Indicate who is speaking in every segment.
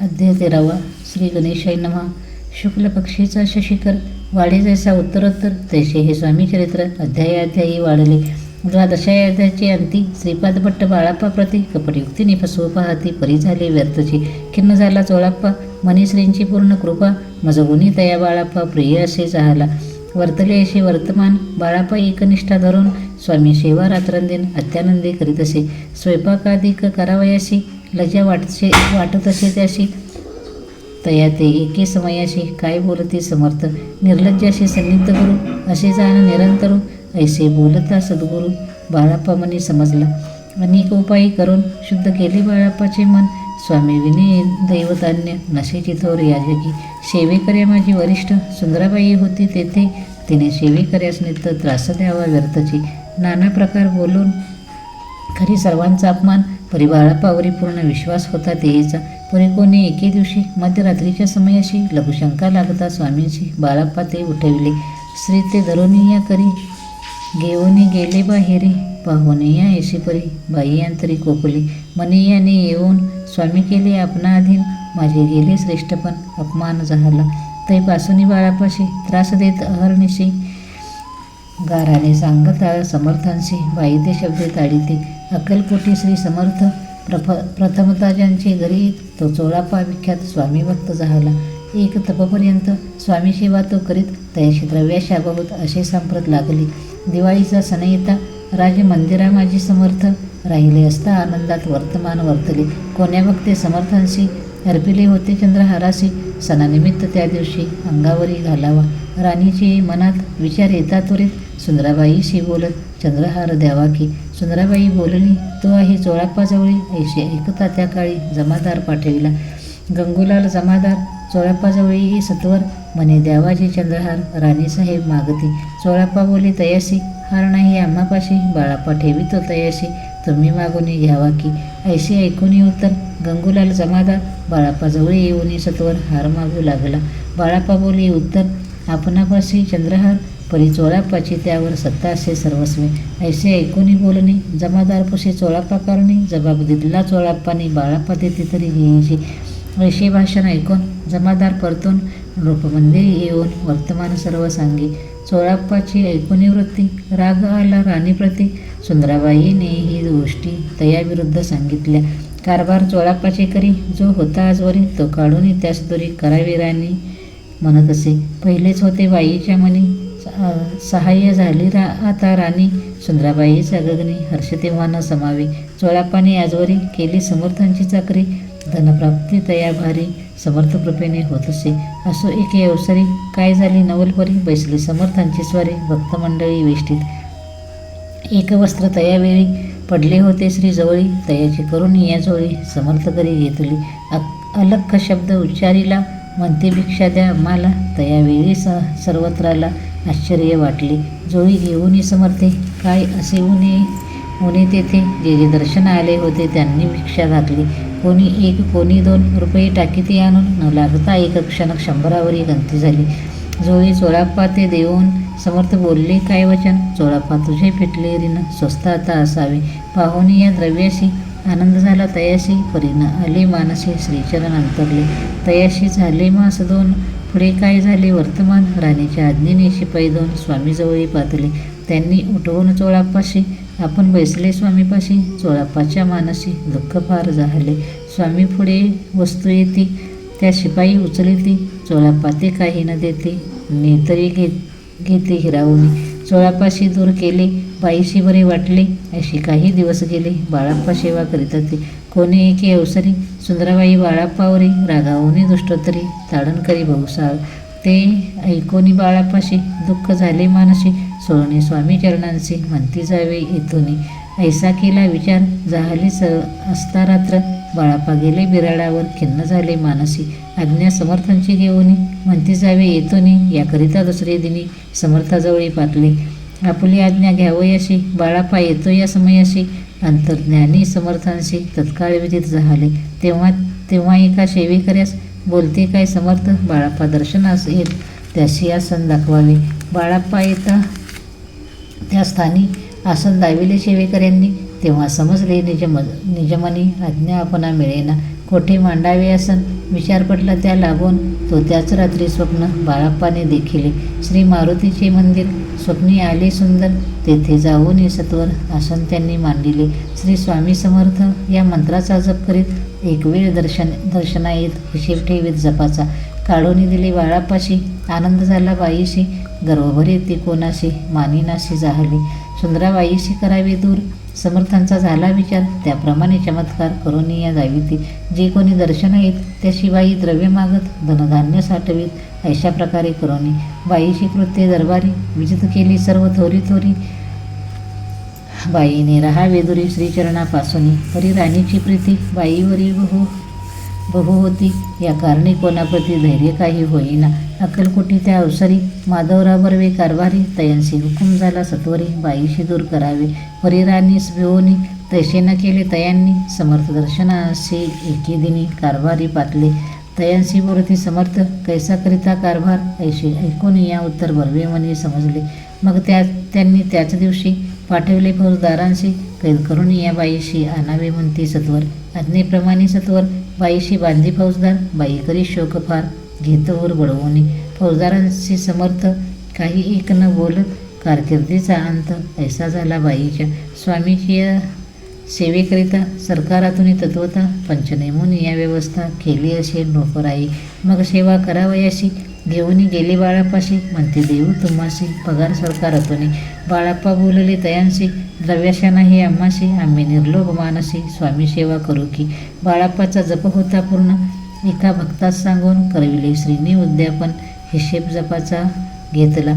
Speaker 1: अध्याय 13. श्री गणेशाय नमः. शुक्ल पक्षीचा शशिकर वाढे जैसा उत्तरोत्तर तैसे हे स्वामीचरित्र अध्यायाध्यायी वाढले. द्वादशाध्यायाचे अंती श्रीपाद भट्ट बाळाप्पा प्रति कपटयुक्तीने फसवू पाहती परी झाले व्यर्थची. खिन्न झाला चोळाप्पा मनीश्रींची पूर्ण कृपा मजगुनी तया बाळाप्पा प्रिय असे झाला. वर्तले असे वर्तमान बाळाप्पा एकनिष्ठा धरून स्वामी सेवा रात्रंदिन अत्यानंदी करीत असे. स्वयंपाकादिक करावयाशी लज्जा वाटत असे त्याशी. तया ते एके समयाशी काय बोलती समर्थ निर्लज्जाशी सन्निध गुरु असे जाण निरंतरू ऐसे बोलता सद्गुरू बाळाप्पा मनी समजला. अनेक उपाय करून शुद्ध केले बाळाप्पाचे मन. स्वामी विने दैवतान्य नशेची थोर याजकी. सेवेकऱ्या माझी वरिष्ठ सुंदराबाई होती तेथे. तिने सेवेकऱ्यास नित्य त्रास द्यावा व्यर्थची. नाना प्रकार बोलून खरी सर्वांचा अपमान. परी बाळाप्पावरी पूर्ण विश्वास होता तेचा. परी कोणी एके दिवशी मध्यरात्रीच्या समयाशी लघुशंका लागता स्वामींशी बाळाप्पा ते उठविले. श्री ते धरुनी या करी घेऊनी गेले बाहेरी. पाहुणे या ऐशी परी बाई अंतरी कोपली. मनी याने येऊन स्वामी केले आपणा अधीन. माझे गेले श्रेष्ठपण अपमान झाला. तैपासून बाळाप्पाशी त्रास देत अहर्निशी गाराने सांगता समर्थांशी. बाई ते शब्दे ताडिते अक्कलकोटी श्री समर्थ. प्रथमता ज्यांचे घरी तो चोळाप्पा विख्यात स्वामी भक्त झाला. एक तपपर्यंत स्वामी सेवा तो करीत तयाशी द्रव्याशा बहुत असे संप्रत लागली. दिवाळीचा सण येता राजमंदिरा माझी समर्थ राहिले असता आनंदात वर्तमान वर्तले. कोण्या भक्ते समर्थांशी अर्पिले होते चंद्रहाराशी. सणानिमित्त त्या दिवशी अंगावरी घालावा. राणीचे मनात विचार येता त्वरित सुंदराबाईशी बोलत चंद्रहार द्यावा की. सुंदराबाई बोलली तो आहे चोळाप्पाजवळी ऐसे ऐकता त्या काळी जमादार पाठविला. गंगूलाल जमादार चोळाप्पाजवळी सत्वर म्हणे द्यावाजी चंद्रहार राणीसाहेब मागती. चोळाप्पा बोले तयाशी हार नाही आम्हापाशी. बाळाप्पा ठेवितो तयाशी तुम्ही मागून घ्यावा की. ऐसे ऐकून उत्तर गंगूलाल जमादार बाळाप्पाजवळी येऊन सत्वर हार मागू लागला. बाळाप्पा बोले उत्तर आपणापाशी चंद्रहार परी चोळाप्पाची त्यावर सत्ता असे सर्वस्वी. ऐसे ऐकून बोलणे जमादारपाशी चोळाप्पा करणे जबाब दिला चोळाप्पाने. बाळाप्पा देते तरी घ्यायची. ऐसे भाषण ऐकून जमादार परतून रूपमंदिरी येऊन वर्तमान सर्व सांगे. चोळाप्पाची ऐकून वृत्ती राग आला राणीप्रती. सुंदराबाईने ही गोष्टी तयाविरुद्ध सांगितल्या. कारभार चोळाप्पाचे करी जो होता आजवरी तो काढून त्यास दुरी करावी राणी म्हणत असे. पहिलेच होते बाईच्या मनी सहाय्य झाली आता राणी. सुंदराबाईचा गगनी हर्ष तेव्हा न समावे. चोळाप्पाने आजवरी केली समर्थांची चाकरी. धनप्राप्ती तया भारी समर्थ कृपेने होत असे. असो एके अवसरी काय झाली नवलपरी बैसली समर्थांची स्वारी भक्तमंडळी वेष्टीत. एक वस्त्र तयावेळी पडले होते श्री जवळी. तयाची करून या जोळी समर्थ करी घेतली. अलख्ख शब्द उच्चारीला म्हणते भिक्षा द्या आम्हाला. तयावेळी सर्वत्राला आश्चर्य वाटले. जोळी घेऊन समर्थे काय असे उने तेथे जे जे दर्शन आले होते त्यांनी भिक्षा घातली. कोणी 1 कोणी 2 रुपये टाकीती आणून न लागता एक क्षण 100वरी गंती झाली. जोळी चोळाप्पा ते देऊन समर्थ बोलले काय वचन. चोळाप्पा तुझे फिटले ऋण स्वस्त आता असावे. पाहुणे या द्रव्याशी आनंद झाला तयाशी. परीनं आले मानसी श्रीचरण अंतरले. तयाशी झाले मास 2 पुढे काय झाले वर्तमान. राणीच्या आज्ञेने शिपाई 2 स्वामीजवळी पातले. त्यांनी उठवून चोळाप्पाशी आपण बैसले स्वामीपाशी. चोळाप्पाच्या मानसी दुःख फार झाले. स्वामी पुढे वस्तू येती त्या शिपाई उचलिती. चोळाप्पा ते काही न देते नेतरी घेते हिरावून. चोळाप्पाशी दूर केले बाईशी बरे वाटले. अशी काही दिवस गेले बाळाप्पा सेवा करीत होते. कोणी एके अवसरी सुंदराबाई बाळाप्पावरी रागावून दुष्टोत्तरी ताडण करी बहुसाळ. ते ऐकोनी बाळाप्पाशी दुःख झाले मानसी. सोडणे स्वामी चरणांशी म्हणती जावे येतोनी. ऐसा केला विचार झाली असता रात्र. बाळाप्पा गेले बिराडावर खिन्न झाले मानसी. आज्ञा समर्थांची घेऊन म्हणती जावे येतोनी. याकरिता दुसरे दिनी समर्थाजवळी पातले. आपली आज्ञा घ्यावयाशी बाळाप्पा येतो या समयाशी. अंतर्ज्ञानी समर्थांशी तत्काळ विदित झाले. तेव्हा एका सेवेकऱ्यास बोलते काय समर्थ. बाळाप्पा दर्शनास येत त्याशी आसन दाखवावे. बाळाप्पा येता त्या स्थानी आसन दाविले सेवेकऱ्यांनी. तेव्हा समजले निजमनी आज्ञा आपणा मिळेना. कोठे मांडावे असन विचार पडला त्या लागून तो त्याच रात्री स्वप्न बाळाप्पाने देखिले. श्री मारुतीचे मंदिर स्वप्नी आले सुंदर, तेथे जाऊन सत्वर आसन त्यांनी मांडिले. श्री स्वामी समर्थ या मंत्राचा जप करीत एक वेळ दर्शना येत हिशेब ठेवीत जपाचा. काढून दिले बाळाप्पाशी, आनंद झाला बाईशी, गर्वभरे ती कोणाशी मानिनाशी जाहली. सुंदराबाईशी करावे दूर समर्थांचा झाला विचार, त्याप्रमाणे चमत्कार करून या जावी ती. जे कोणी दर्शना येत त्याशी बाई द्रव्य मागत धनधान्य साठवीत. अशा प्रकारे करोनी बाईची कृत्ये दरबारी विजित केली सर्व थोरी थोरी. बाईने राहावे दुरी श्रीचरणापासूनी, परी राणीची प्रीती बाईवरी बहु होती. या कारणी कोणाप्रती धैर्य काही होईना. अक्कलकोटी त्या अवसरी माधवराव बर्वे कारभारी, तयांसी हुकूम झाला सत्वरी बाईशी दूर करावे. परी राणीस भिवोनी तैसे न केले तयांनी, समर्थ दर्शनाशी एके दिनी कारभारी पातले. तयांसी बोलती समर्थ कैसा करिता कारभार, ऐसे ऐकून या उत्तर बर्वे मनी समजले. मग त्यांनी त्याच दिवशी पाठवले फौजदारांशी, कैद करून या बाईशी आणावे म्हणती सत्वर. आज्ञेप्रमाणे सत्वर बाईशी बांधी फौजदार, बाई करी शोक फार घेत वर बडवून. फौजदारांशी समर्थ काही एक न बोलत, कारकिर्दीचा अंत ऐसा झाला बाईच्या. स्वामीची सेवेकरिता सरकारातून तत्वता पंचनेमून या व्यवस्था केली असे नोकराई. मग सेवा करावयाशी घेऊन गेले बाळाप्पाशी, म्हणते देऊ तुम्हाशी पगार सरकारातून. बाळाप्पा बोलले तयांशी, द्रव्याशा नाही आम्हाशी, आम्ही निर्लोभ मानसी स्वामी सेवा करू की. बाळाप्पाचा जप होता पूर्ण, एका भक्तास सांगून करविले श्रीने उद्यापन. हिशेब जपाचा घेतला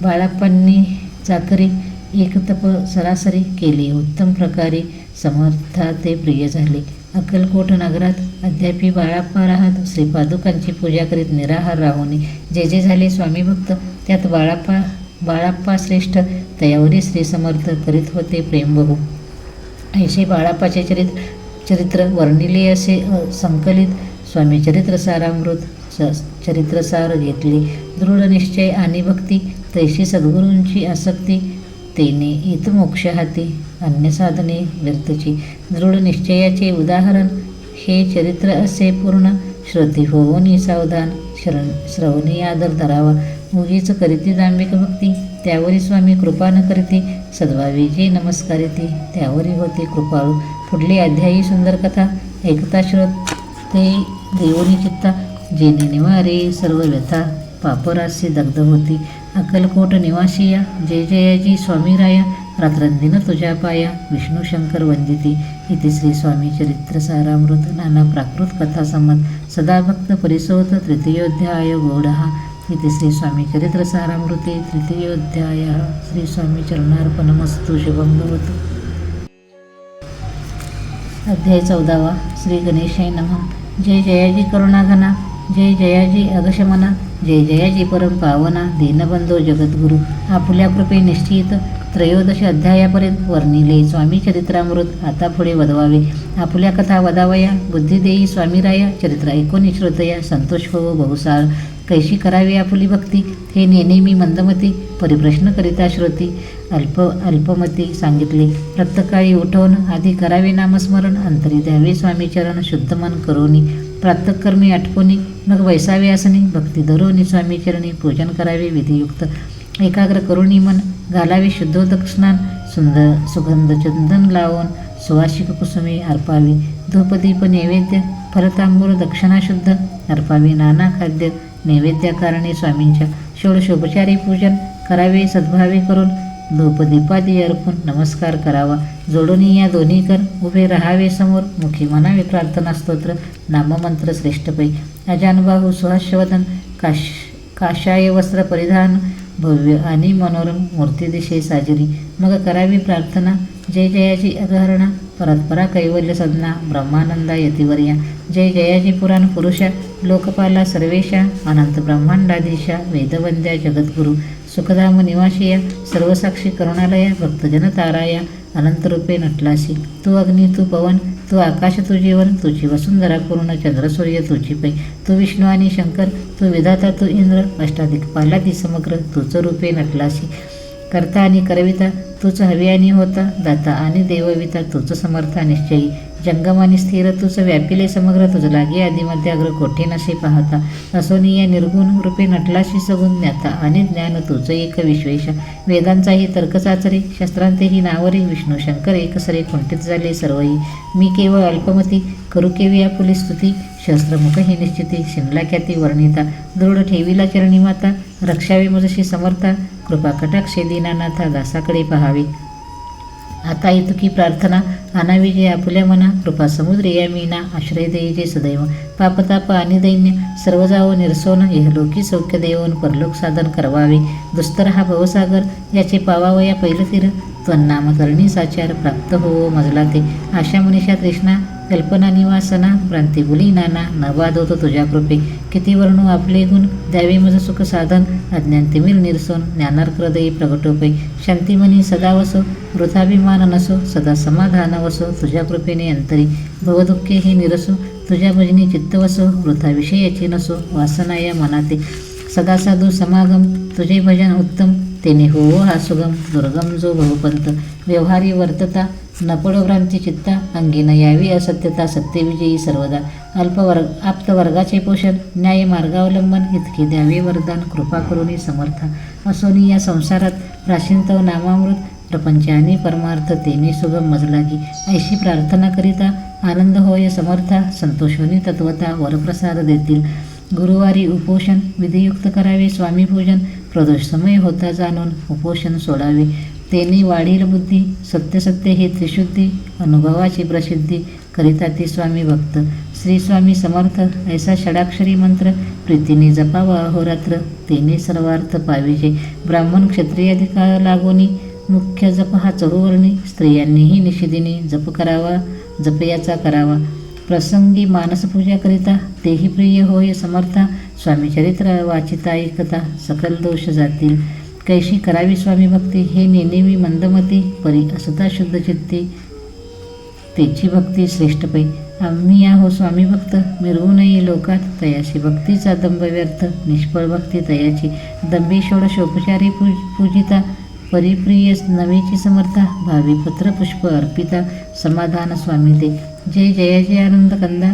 Speaker 1: बाळाप्पांनी चाकरी, एक तप सरासरी केली उत्तम प्रकारे. समर्था ते प्रिय झाले. अक्कलकोट नगरात अद्यापी बाळाप्पा राहत श्रीपादुकांची पूजा करीत निराहार राहुनी. जे जे झाले स्वामी भक्त त्यात बाळाप्पा श्रेष्ठ, तयावरी श्री समर्थ करीत होते प्रेम बहु. ऐसे बाळाप्पाचे चरित्र वर्णिले असे संकलित स्वामी चरित्रसारामृत चरित्रसार घेतले. दृढ निश्चय आणि भक्ती तैशी सद्गुरूंची आसक्ती, तेने हित मोक्ष हाती अन्य साधने व्यर्थची. दृढ निश्चयाचे उदाहरण हे चरित्र असे पूर्ण, श्रोती होऊन सावधान श्रवणी आदर धरावा. मुगीच करीती दांभिक भक्ती, त्यावरी स्वामी कृपा न करीती. सद्भावी जे नमस्कारिती, त्यावरी होते कृपाळू. पुढली अध्यायी सुंदर कथा ऐकता श्रोते देवोनी चित्ता, जेने निवारे सर्व व्यथा पापराशी दग्ध होती. अक्कलकोट निवासिया जय जयाजी स्वामीराया, रात्रंदिन तुझ्या पाया विष्णू शंकर वंदिती. इथे श्री स्वामी चरित्रसारामृत नाना प्राकृत कथा संमत सदा भक्त परिसोत तृतीयोध्याय गौडहा. इथे श्री स्वामी चरित्रसारामृते तृतीयोध्याय. श्री स्वामी चरणार्पणमस्तु. शुभं भवतु. अध्याय 14. श्री गणेशाय नमः. जय जयाजी करुणाघना, जय जयाजी अगशमना, जय जयाजी परम पावना, दीनबंधो जगद्गुरु. आपुल्या कृपे निश्चित 13 अध्यायापर्यंत वर्णिले स्वामी चरित्रामृत. आता पुढे वदवावे. आपुल्या कथा वदावया, बुद्धी देई स्वामीराया. चरित्र ऐकून श्रोतया संतोष होवो बहुसार. कैशी करावी आपुली भक्ती, हे नेहमी मंदमती. परिप्रश्न करिता श्रोती अल्पमती सांगितले. प्रत्यकाळी उठवून आधी करावे नामस्मरण, अंतरी द्यावे स्वामी चरण शुद्ध मन करोनी. प्रातःकर्मी आटपोनी मग बैसावे आसनी, भक्ती धरोनी स्वामी चरणी पूजन करावे विधियुक्त. एकाग्र करुणी मन घालावे शुद्धोदक स्नान, सुगंध चंदन लावून सुवासिक कुसुमे अर्पावी. धूपदीप नैवेद्य फलतांबूळ दक्षिणा शुद्ध अर्पावी. नाना खाद्य नैवेद्याकारणे स्वामींच्या षोडशोपचारी पूजन करावे सद्भावे करून. धूपदीपादी अर्पून नमस्कार करावा. जोडून या दोन्ही कर उभे राहावे समोर. मुखी म्हणावे प्रार्थना स्तोत्र नाममंत्र श्रेष्ठपै. अजानबाहू सुहास्यवदन काशाय वस्त्र परिधान, भव्य आणि मनोरम मूर्तिदिशे साजरी. मग करावी प्रार्थना जय जयाजी अगहरणा, परत्परा कैवल्य सदना ब्रह्मानंदा यतिवर्या. जय जयाजी पुराण पुरुषा, लोकपाला सर्वेशा, अनंत ब्रह्मांडाधीशा, वेदवंद्या जगद्गुरु. सुखधाम निवासिया, सर्वसाक्षी करुणालया, भक्तजन ताराया, अनंतरूपे नटलासी. तू अग्नी तू पवन, तू आकाश तू जीवन, तुझी वसुंधरा पूर्ण, चंद्रसूर्य तुझी पै. तू विष्णू आणि शंकर, तू विधाता तू इंद्र, अष्टादिक्पालादी समग्र तूच रूपे नटलासी. करता आणि करविता तूच हवी आणि होता, दाता आणि देवविता तूच समर्था निश्चयी. जंगमानी स्थिर तुझ व्यापिले समग्र तुझ लागे आदिमध्ये अग्र कोठे नसे पाहता असोनी या निर्गुण रूपे नटलाशी सगुण ज्ञाता आणि ज्ञान तुझ एक विश्वेशा वेदांचाही तर्क चाचरे शास्त्रांतेही नावरे विष्णू शंकर एकसरे कोणतेच झाले सर्वही मी केवळ अल्पमती करू केवी आपुली स्तुती शस्त्रमुख ही निश्चिती शिमला ख्याती वर्णिता दृढ ठेवीला चरणी माता रक्षावे मजशी समर्था कृपा कटाक्षे दीनानाथा दासाकडे पहावे आता इतुकी प्रार्थना आणावी जे आपुल्या मना कृपा समुद्र या मीना आश्रय देई जे सदैव पापताप आणि दैन्य सर्व जावो निरसोन इहलोकी सौख्य देऊन परलोक साधन करवावे दुस्तर हा भवसागर याचे पावावया पहिलं तीर त्वन्नाम करणी साचार प्राप्त होवो मजला ते आशा मनीषा तृष्णा कल्पना निवासना भ्रांती बुली नाना नवाद होतो तुझ्या कृपे किती वर्णू आपले गुण द्यावे मज सुख साधन अज्ञानतिमिर निरसोन ज्ञानार्क हृदयी प्रगटोपै शांतिमनी सदा वसो वृथाभिमान नसो सदा समाधान वसो तुझ्या कृपेने अंतरी भवदुःखे हे निरसो तुझ्या भजनी चित्त वसो वृथा विषयाची नसो वासना या मनाते सदा साधू समागम तुझे भजन उत्तम तेने हो हा सुगम दुर्गम जो बहुपंत व्यवहारी वर्तता नपडो भ्रांती चित्ता अंगी न यावी असत्यता सत्यविजयी सर्वदा आप्तवर्गाचे पोषण न्याय मार्गावलंबन इतके द्यावे वरदान कृपा करुणी समर्था असोनी या संसारात प्राशीनतव नामामृत प्रपंच आणि परमार्थ तेने सुगम मजलागी ऐशी प्रार्थना करिता आनंद होय समर्था संतोषोनी तत्वता वरप्रसाद देतील गुरुवारी उपोषण विधियुक्त करावे स्वामी पूजन प्रदोष समय होता जाणून उपोषण सोडावे तेने वाढील बुद्धी सत्य सत्य हे त्रिशुद्धी अनुभवाची प्रसिद्धी करिता ती स्वामी भक्त श्री स्वामी समर्थ ऐसा षडाक्षरी मंत्र प्रीतीने जपावा अहोरात्र तेने सर्वार्थ पाविजे ब्राह्मण क्षत्रियाधिका लागोनी मुख्य जप हा चहुवर्णी स्त्रियांनीही निषेधीने जप करावा जपयाचा करावा प्रसंगी मानसपूजा करिता तेही प्रिय होय समर्था स्वामी चरित्र वाचिता ऐकता सकल दोष जातील कैशी करावी स्वामी भक्ती हे नेनेवी मंदमती परी असता शुद्ध चित्ती तेची भक्ती श्रेष्ठ पै आम्ही आहो स्वामी भक्त मिरवू नये लोकात तयाशी भक्तीचा दंभ व्यर्थ निष्फळ भक्ती तयाची दंबे षोडशोपचारी पूजिता परिप्रिय नवेची समर्था भावी पत्र पुष्प अर्पिता समाधान स्वामी ते जय जयाजी आनंद कंदा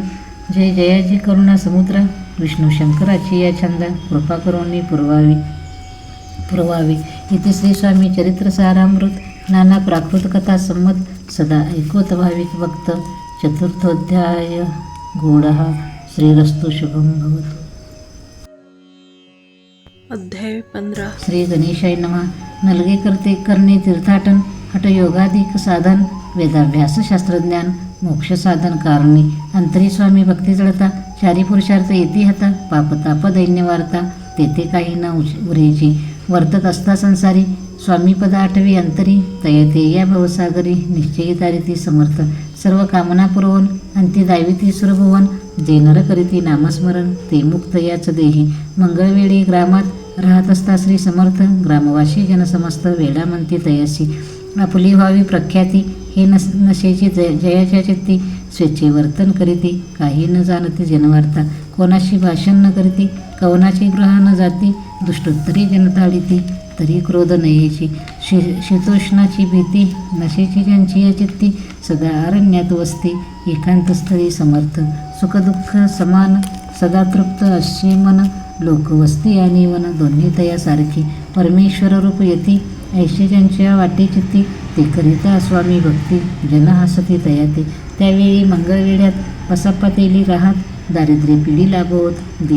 Speaker 1: जय जयाजी करुणा समुद्र विष्णू शंकराची या छंदा कृपा करुणी पुरवावी इथे श्री स्वामी चरित्र सारामृत नाना प्राकृत कथा संमत सदा ऐकोत भाविक भक्त चतुर्थोध्याय गूढः श्रीरस्तु शुभम भवतु.
Speaker 2: अध्याय 15.
Speaker 1: श्री गणेशाय नमः. नलगे करणे तीर्थाटन हठयोगाधिक साधन वेदाभ्यास शास्त्रज्ञान मोक्ष साधन कारणे अंतरी स्वामी भक्ती जळता चारी पुरुषार्थ येती हता पापताप दैन्य वार्ता तेथे काही न उरेची वर्तत असता संसारी स्वामी पद आठवी अंतरी तयते या भवसागरी निश्चयी तारिती समर्थ सर्व कामना पुरवून अंती दाविती सुरभुवन जे नर करीती नामस्मरण ते मुक्त याच देही मंगळवेळी ग्रामात राहत असता श्री समर्थ ग्रामवासी जनसमस्त वेडा म्हणती तयासी आपुली व्हावी प्रख्याती हे नशेची जयाच्या चित्ती स्वेच्छे वर्तन करीती काही न जाणती जनवार्ता कोणाशी भाषण न करीती कवनाची ग्रह न जाती दुष्टोत्तरी जनताळीती तरी क्रोध नयेची शीतोष्णाची भीती नशेची ज्यांची या चित्ती सदा अरण्यात वसती एकांतस्थळी समर्थ सुखदुःख समान सदा तृप्त असे मन लोकवस्ती आणि वन दोन्ही तयासारखी परमेश्वर रूप येती ऐशी ज्यांच्या वाटे चित्ती ते करिता स्वामी भक्ती जन हसती तयाते त्यावेळी मंगळवेढ्यात बसाप्पा तेली राहत दारिद्र्य पिढी लाभवत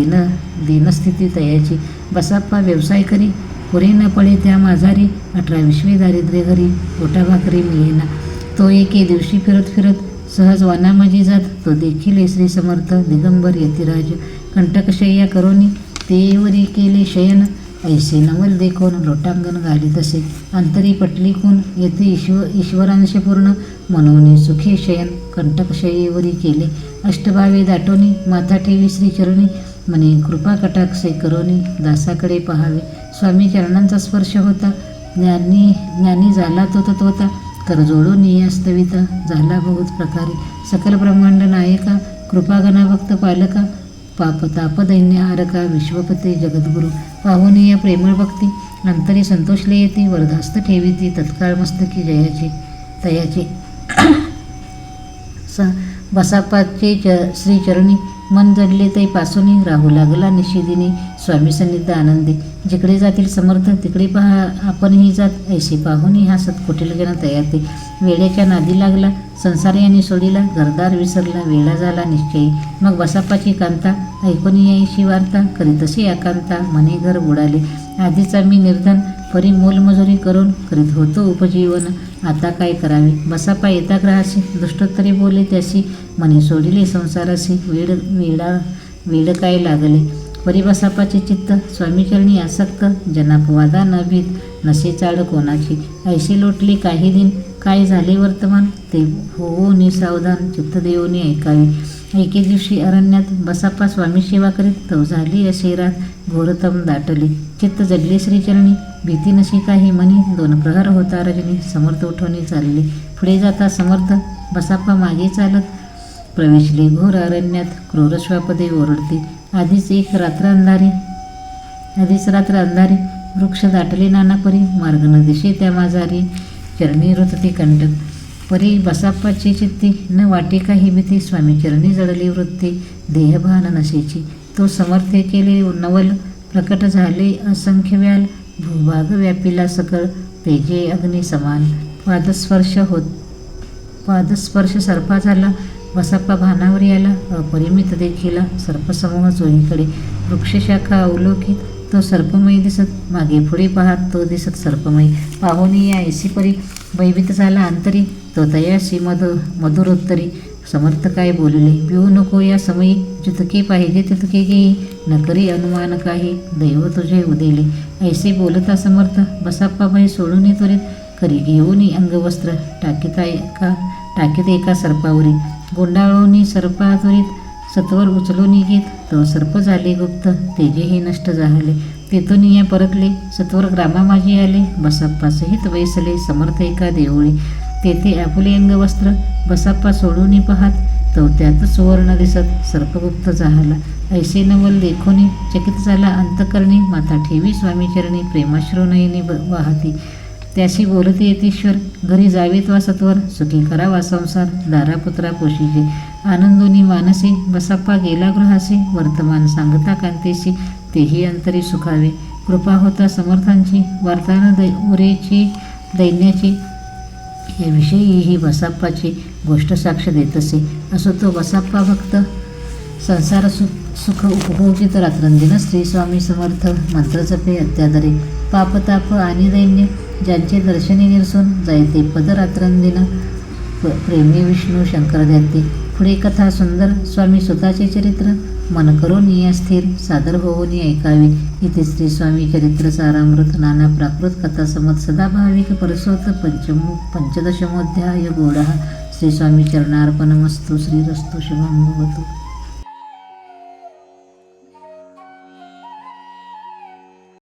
Speaker 1: दीनस्थिती तयाची बसाप्पा व्यवसाय करी पुरे न पडे त्या माझारी 18-20 दारिद्र्य घरी पोटा भाकरी मिळेना तो एके दिवशी फिरत सहज वनामाजी जात तो देखील श्री समर्थ दिगंबर यतिराज कंटकशय्या करोनी तेवरी केले शयन ऐसे नवल देखोन लोटांगण घाली तसे अंतरी पटली खून येथे ईश्वरांश पूर्ण मनोनी सुखे शयन कंटकशय्येवरी केले अष्टभावे दाटोनी माथा ठेवी श्री चरणी मने कृपा कटाक्षे करोनी दासाकडे पहावे स्वामी चरणांचा स्पर्श होता ज्ञानी झाला तो तत्वता कर जोडून यास्तविता झाला बहुत प्रकारे सकल ब्रह्मांड नायका कृपागणा भक्त पालका पापताप दैन्य हारका विश्वपते जगद्गुरु पाहून या प्रेमळ भक्ती अंतरी संतोषले येते वरदास्त ठेवी ती तत्काळ मस्तकी जयाची तयाची बसाप्पाचे श्रीचरणी मन जडले तै पासूनी राहू लागला निशिदिनी स्वामी सन्निध आनंदी. जिकडे जातील समर्थ तिकडे पहा आपणही जात ऐसे पाहूनी हा सत्कुटील जन तयाते. वेड्याच्या नादी लागला संसार याने सोडिला घरदार विसरला वेळा झाला निश्चयी. मग बसाप्पाची कांता ऐकून यायची वार्ता करीतशी एकांता म्हणे घर बुडाले. आधीचा मी निर्धन परी मोलमजुरी करून करीत होतो उपजीवन आता काय करावे. बसाप्पा येता ग्रहाशी दुष्टोत्तरी बोले त्याशी म्हणे सोडिले संसाराशी वेड काय लागले. परी बसाप्पाचे चित्त स्वामीचरणी आसक्त जनापवादा न भीत नसे चाड कोणाची. ऐसे लोटले काही दिन काय झाले वर्तमान ते होऊ निसावधान चित्त देऊनी ऐकावे. एके दिवशी अरण्यात बसाप्पा स्वामी सेवा करीत तो झाली असे रात घोरतम दाटली चित्त जडले श्रीचरणी भीती नशी काही मनी. 2 प्रहर होता रजनी समर्थ उठवणी चालले पुढे जाता समर्थ बसाप्पा मागे चालत प्रवेशले घोर अरण्यात क्रूर श्वापदे ओरडते. आधीच रात्र अंधारी वृक्ष दाटले नाना परी मार्ग न दिशे त्या माझारी चरणी रुतती कंटक. परी बसाप्पाची चित्ती न वाटे काही भीती स्वामी चरणी जडली वृत्ती देहभान नशेची. तो समर्थे केले नवल प्रकट झाले असंख्य व्याल भूभाग व्यापिला सकळ तेजे अग्नी समान. पादस्पर्श सर्पा झाला बसाप्पा भानावर याला अपरिमित देखिला सर्पसमूह चोहीकडे. वृक्षशाखा अवलोकित तो सर्पमयी दिसत मागे पुढे पाहात तो दिसत सर्पमयी. पाहुनी या ऐसी परी भयभीत झाला अंतरी तो तयाशी मधुरोत्तरी. समर्थ काय बोलले भिवू नको या समयी जितके पाहिजे तितके घेई न करी अनुमान काही दैव तुझे उदेले. ऐसे बोलता समर्थ बसाप्पा भय सोडून त्वरित करी घेऊन अंगवस्त्र टाकीत एका सर्पावरी. गुंडाळोनी सर्पात्वरित सत्वर उचलून घेत तो सर्प झाले गुप्त तेजेही नष्ट झाले. तेथून या परतले सत्वर ग्रामा माझी आले बसाप्पा सहित वैसले समर्थ एका देवळी. तेथे आपुले अंगवस्त्र बसाप्पा सोडून पाहात तो त्यात सुवर्ण दिसत सर्पगुप्त झाला. ऐसे नवल देखोनी चकित झाला अंतकरणी माथा ठेवी स्वामीचरणी प्रेमाश्रू नयनी वाहती. त्याशी बोलते येतेश्वर घरी जावेत वा सत्वर सुखी करावा संसार दारापुत्रा पोशीचे. आनंदोनी मानसी बसाप्पा गेला गृहासी वर्तमान सांगता कांतेशी तेही अंतरी सुखावे. कृपा होता समर्थांची वार्तान उरेची दैन्याची याविषयी ही बसाप्पाची गोष्ट साक्ष देत असे. असो तो बसाप्पा भक्त संसार सुख उपभोगित रात्रंदिन श्री स्वामी समर्थ मंत्र जपे अत्यादरे. पापताप आणि दैन्य ज्यांचे दर्शनी निरसून जायते पद रात्रंदिन प्रेमी विष्णू शंकर ध्याते. पुढे कथा सुंदर स्वामी सुताचे चरित्र मन करून या स्थिर सादर होऊन ऐकावे. इथे श्री स्वामी चरित्र सारामृत नाना प्राकृत कथा समत सदा भाविक परसोत पंचदशमोध्याय गोडः. श्री स्वामी चरणार्पणमस्तु. श्रीरस्तु शुभं भवतु.